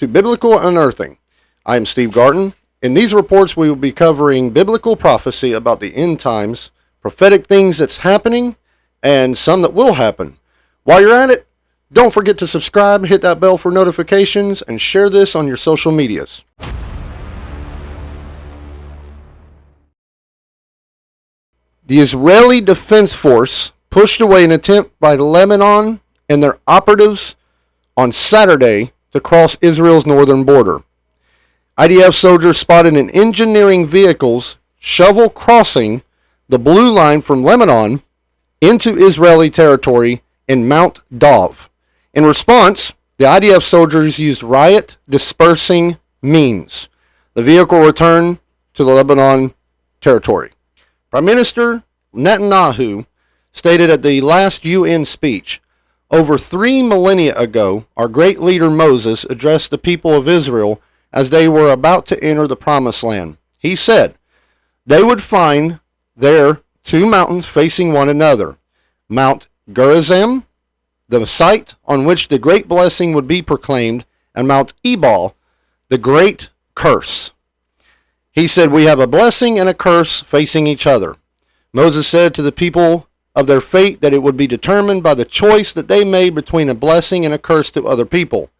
to Biblical Unearthing. I am Steve Gartin. In these reports, we will be covering biblical prophecy about the end times, prophetic things that's happening, and some that will happen. While you're at it, don't forget to subscribe, hit that bell for notifications, and share this on your social medias. The Israeli Defense Force pushed away an attempt by Lebanon and their operatives on Saturday to cross Israel's northern border. IDF soldiers spotted an engineering vehicles shovel crossing the blue line from Lebanon into Israeli territory in Mount Dov. In response, the IDF soldiers used riot-dispersing means. The vehicle returned to the Lebanon territory. Prime Minister Netanyahu stated at the last UN speech, "Over 3 millennia ago, our great leader Moses addressed the people of Israel as they were about to enter the Promised Land. He said they would find there 2 mountains facing one another, Mount Gerizim, the site on which the great blessing would be proclaimed, and Mount Ebal, the great curse." He said, "We have a blessing and a curse facing each other." Moses said to the people of their fate that it would be determined by the choice that they made between a blessing and a curse to other people.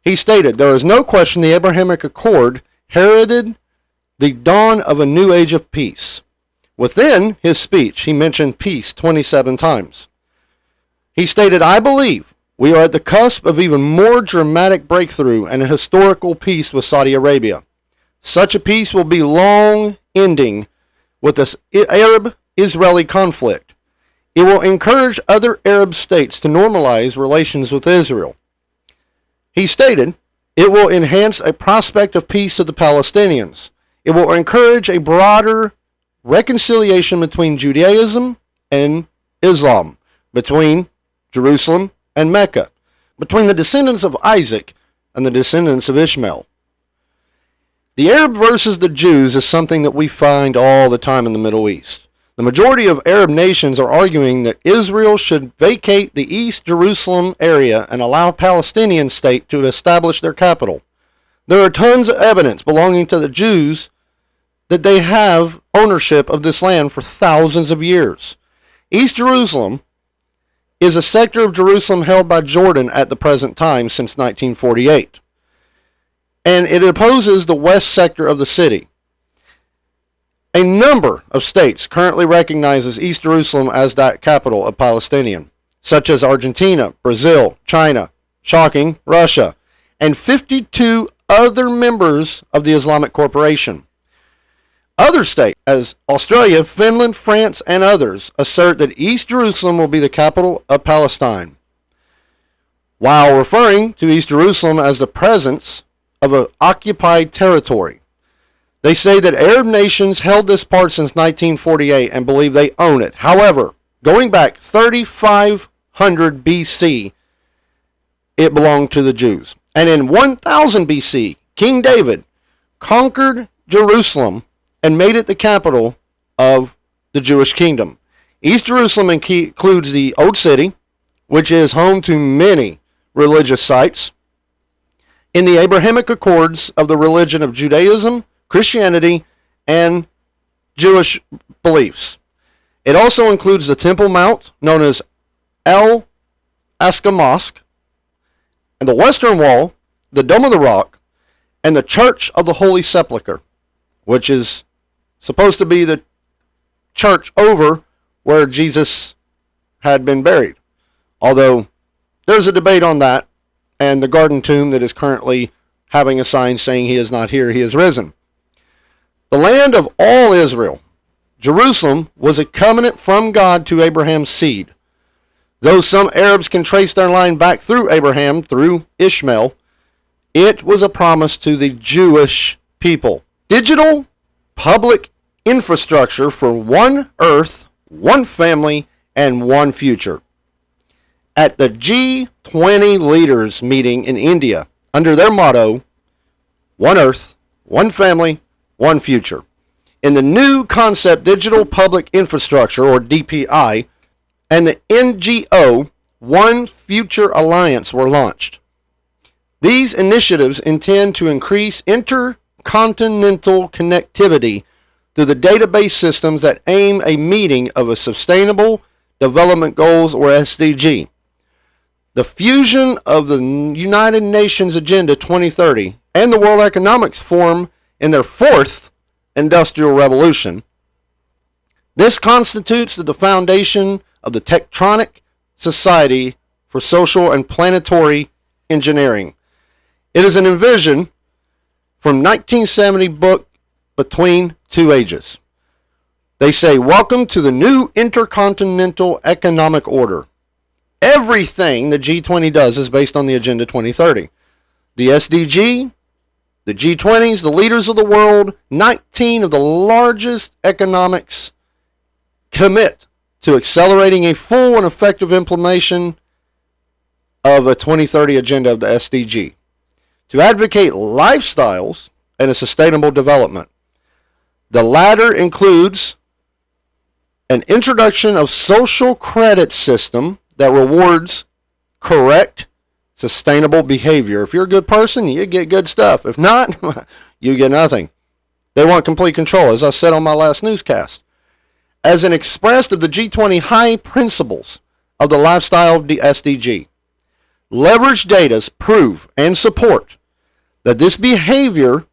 He stated, "There is no question the Abrahamic Accord heralded the dawn of a new age of peace." Within his speech, he mentioned peace 27 times. He stated, "I believe we are at the cusp of even more dramatic breakthrough and a historical peace with Saudi Arabia. Such a peace will be long ending with this Arab-Israeli conflict. It will encourage other Arab states to normalize relations with Israel." He stated, "It will enhance a prospect of peace to the Palestinians. It will encourage a broader reconciliation between Judaism and Islam, between Jerusalem and Mecca, between the descendants of Isaac and the descendants of Ishmael." The Arab versus the Jews is something that we find all the time in the Middle East. The majority of Arab nations are arguing that Israel should vacate the East Jerusalem area and allow a Palestinian state to establish their capital. There are tons of evidence belonging to the Jews that they have ownership of this land for thousands of years. East Jerusalem is a sector of Jerusalem held by Jordan at the present time since 1948. And it opposes the west sector of the city. A number of states currently recognizes East Jerusalem as that capital of Palestinian, such as Argentina, Brazil, China, shocking, Russia, and 52 other members of the Islamic Corporation. Other states, as Australia, Finland, France, and others, assert that East Jerusalem will be the capital of Palestine, while referring to East Jerusalem as the presence of an occupied territory. They say that Arab nations held this part since 1948 and believe they own it. However, going back 3500 BC, it belonged to the Jews. And in 1000 BC, King David conquered Jerusalem and made it the capital of the Jewish kingdom. East Jerusalem includes the Old City, which is home to many religious sites, in the Abrahamic Accords of the religion of Judaism, Christianity, and Jewish beliefs. It also includes the Temple Mount, known as El Aqsa Mosque, and the Western Wall, the Dome of the Rock, and the Church of the Holy Sepulchre, which is supposed to be the church over where Jesus had been buried. Although there's a debate on that, and the Gartin tomb that is currently having a sign saying he is not here, he is risen. The land of all Israel, Jerusalem, was a covenant from God to Abraham's seed. Though some Arabs can trace their line back through Abraham, through Ishmael, it was a promise to the Jewish people. Digital public infrastructure for one earth, one family, and one future. At the G20 leaders meeting in India, under their motto, "One Earth, One Family, One Future." In the new concept Digital Public Infrastructure, or DPI, and the NGO One Future Alliance were launched. These initiatives intend to increase intercontinental connectivity through the database systems that aim a meeting of a Sustainable Development Goals, or SDG. The fusion of the United Nations Agenda 2030 and the World Economic Forum in their fourth industrial revolution. This constitutes the foundation of the tectonic society for social and planetary engineering. It is an envision from 1970 book Between Two Ages. They say, welcome to the new intercontinental economic order. Everything the G20 does is based on the Agenda 2030. The SDG, the G20s, the leaders of the world, 19 of the largest economics commit to accelerating a full and effective implementation of a 2030 agenda of the SDG, to advocate lifestyles and a sustainable development. The latter includes an introduction of social credit system that rewards correct, sustainable behavior. If you're a good person, you get good stuff. If not, you get nothing. They want complete control, as I said on my last newscast. As an expressed of the G20 high principles of the lifestyle of the SDG, leverage data prove and support that this behavior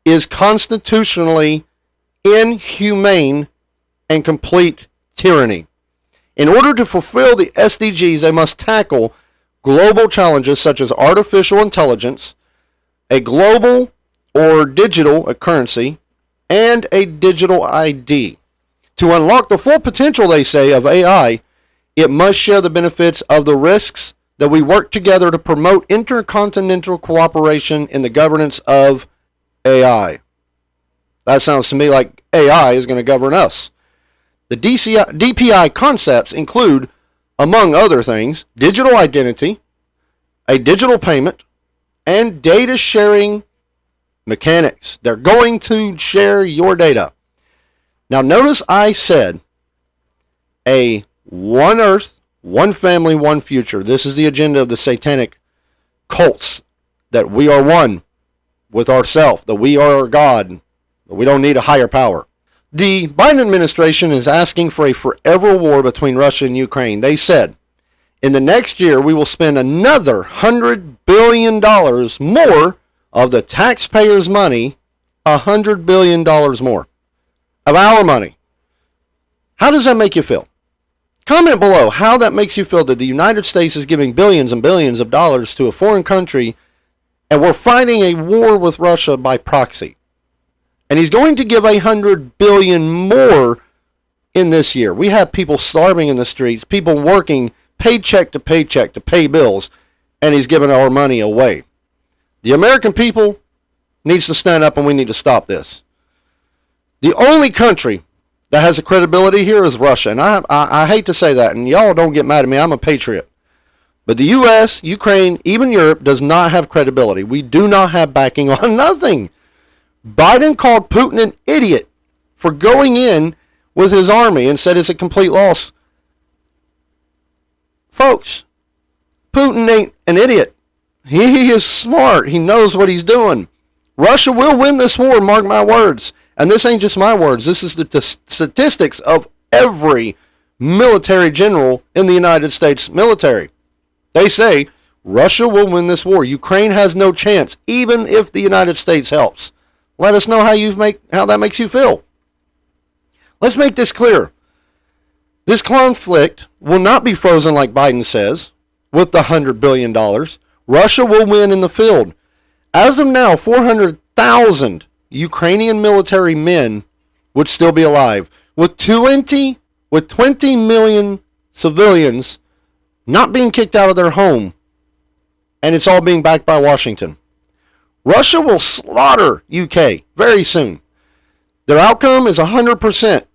is constitutionally inhumane and complete tyranny. In order to fulfill the SDGs, they must tackle global challenges such as artificial intelligence, a global or digital currency, and a digital ID. To unlock the full potential, they say, of AI, it must share the benefits of the risks that we work together to promote intercontinental cooperation in the governance of AI. That sounds to me like AI is going to govern us. The DPI concepts include, among other things, digital identity, a digital payment, and data sharing mechanics. They're going to share your data. Now notice I said a one earth, one family, one future. This is the agenda of the satanic cults, that we are one with ourselves, that we are God, that we don't need a higher power. The Biden administration is asking for a forever war between Russia and Ukraine. They said, in the next year, we will spend another $100 billion more of the taxpayers' money, $100 billion more of our money. How does that make you feel? Comment below how that makes you feel, that the United States is giving billions and billions of dollars to a foreign country, and we're fighting a war with Russia by proxy. And he's going to give $100 billion more in this year. We have people starving in the streets, people working paycheck to pay bills, and he's giving our money away. The American people needs to stand up, and we need to stop this. The only country that has a credibility here is Russia, and I hate to say that, and y'all don't get mad at me, I'm a patriot. But the U.S., Ukraine, even Europe does not have credibility. We do not have backing on nothing. Biden called Putin an idiot for going in with his army and said it's a complete loss. Folks, Putin ain't an idiot. He is smart. He knows what he's doing. Russia will win this war, mark my words. And this ain't just my words. This is the statistics of every military general in the United States military. They say Russia will win this war. Ukraine has no chance, even if the United States helps. Let us know how that makes you feel. Let's make this clear. This conflict will not be frozen like Biden says, with the $100 billion. Russia will win in the field. As of now, 400,000 Ukrainian military men would still be alive, with 20 million civilians not being kicked out of their home, and it's all being backed by Washington. Russia will slaughter UK very soon. Their outcome is 100%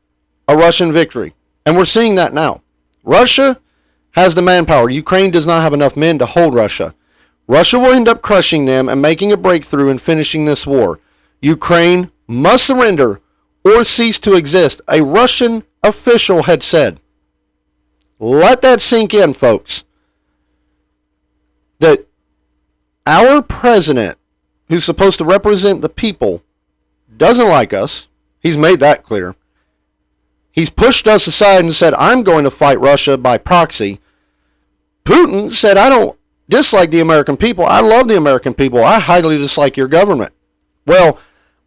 a Russian victory, and we're seeing that now. Russia has the manpower. Ukraine does not have enough men to hold Russia. Russia will end up crushing them and making a breakthrough and finishing this war. Ukraine must surrender or cease to exist, a Russian official had said. Let that sink in, folks. That Our president, who's supposed to represent the people, doesn't like us. He's made that clear. He's pushed us aside and said, I'm going to fight Russia by proxy. Putin said, I don't dislike the American people. I love the American people. I highly dislike your government. Well,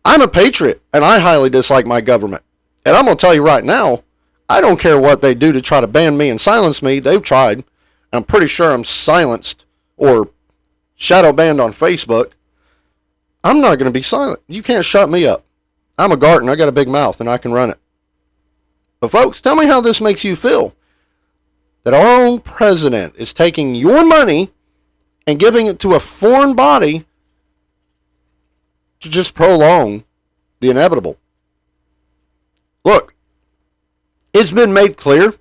I'm a patriot, and I highly dislike my government. And I'm going to tell you right now, I don't care what they do to try to ban me and silence me. They've tried. I'm pretty sure I'm silenced or shadow banned on Facebook. I'm not going to be silent. You can't shut me up. I'm a Gartin. I got a big mouth, and I can run it. But folks, tell me how this makes you feel. That our own president is taking your money and giving it to a foreign body to just prolong the inevitable. Look, it's been made clear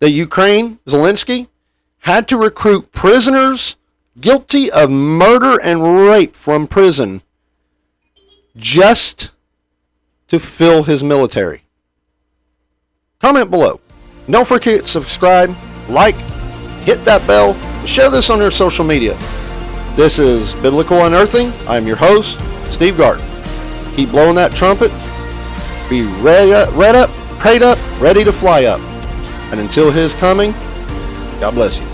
that Ukraine, Zelensky, had to recruit prisoners guilty of murder and rape from prison just to fill his military. Comment below. Don't forget to subscribe, like, hit that bell, and share this on your social media. This is Biblical Unearthing. I'm your host, Steve Gartin. Keep blowing that trumpet. Be read up, prayed up, ready to fly up. And until his coming, God bless you.